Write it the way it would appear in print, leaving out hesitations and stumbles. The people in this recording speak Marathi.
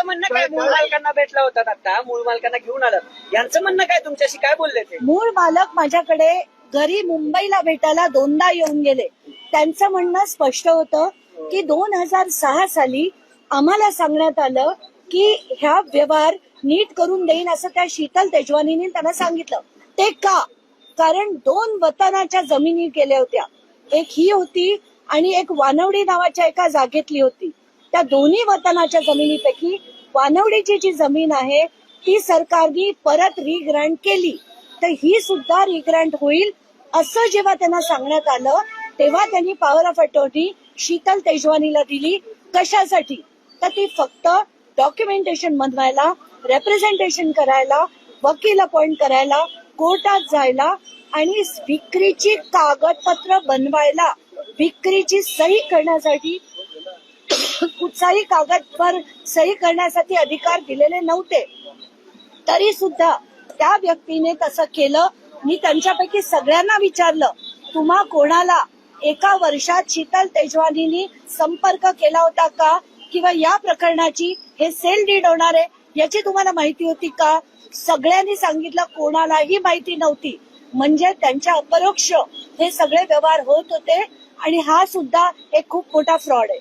यांचं म्हणणं काय? मूळ मालकांना भेटला होता आता, मूळ मालकांना घेऊन आलात, यांचं म्हणणं काय? तुमच्याशी काय बोलले ते? मूळ मालक माझ्याकडे घरी मुंबईला भेटायला 2दा येऊन गेले. त्यांचं म्हणणं स्पष्ट होतं की 2006 साली आम्हाला सांगण्यात आलं की ह्या व्यवहार नीट करून देईन असं त्या शीतल तेजवानीने त्यांना सांगितलं. ते का? कारण 2 वतनाच्या जमिनी केल्या होत्या. एक ही होती आणि एक वानवडी नावाच्या एका जागेतली होती. त्या दोन्ही वतनाच्या जमिनीपैकी वानवडीची जी जमीन आहे ती सरकारने परत रिग्रँट केली, तर ही सुद्धा रिग्रँट होईल असं जेव्हा त्यांना सांगण्यात आलं तेव्हा त्यांनी पॉवर ऑफ अटॉर्नी शीतल तेजवानीला दिली. कशासाठी? तर ती फक्त डॉक्युमेंटेशन बनवायला, रेप्रेझेंटेशन करायला, वकील अपॉइंट करायला, कोर्टात जायला आणि विक्रीची कागदपत्र बनवायला, विक्रीची सही करण्यासाठी कुठचाही कागदवर सही करण्यासाठी अधिकार दिलेले नव्हते. तरी सुद्धा त्या व्यक्तीने तसं केलं. मी त्यांच्यापैकी सगळ्यांना विचारलं, तुम्हा कोणाला एका वर्षात शीतल तेजवानींनी संपर्क केला होता का? किंवा या प्रकरणाची हे सेल डीड होणार आहे याची तुम्हाला माहिती होती का? सगळ्यांनी सांगितलं कोणालाही माहिती नव्हती. म्हणजे त्यांच्या अपरोक्ष हे सगळे व्यवहार होत होते आणि हा सुद्धा एक खूप मोठा फ्रॉड आहे.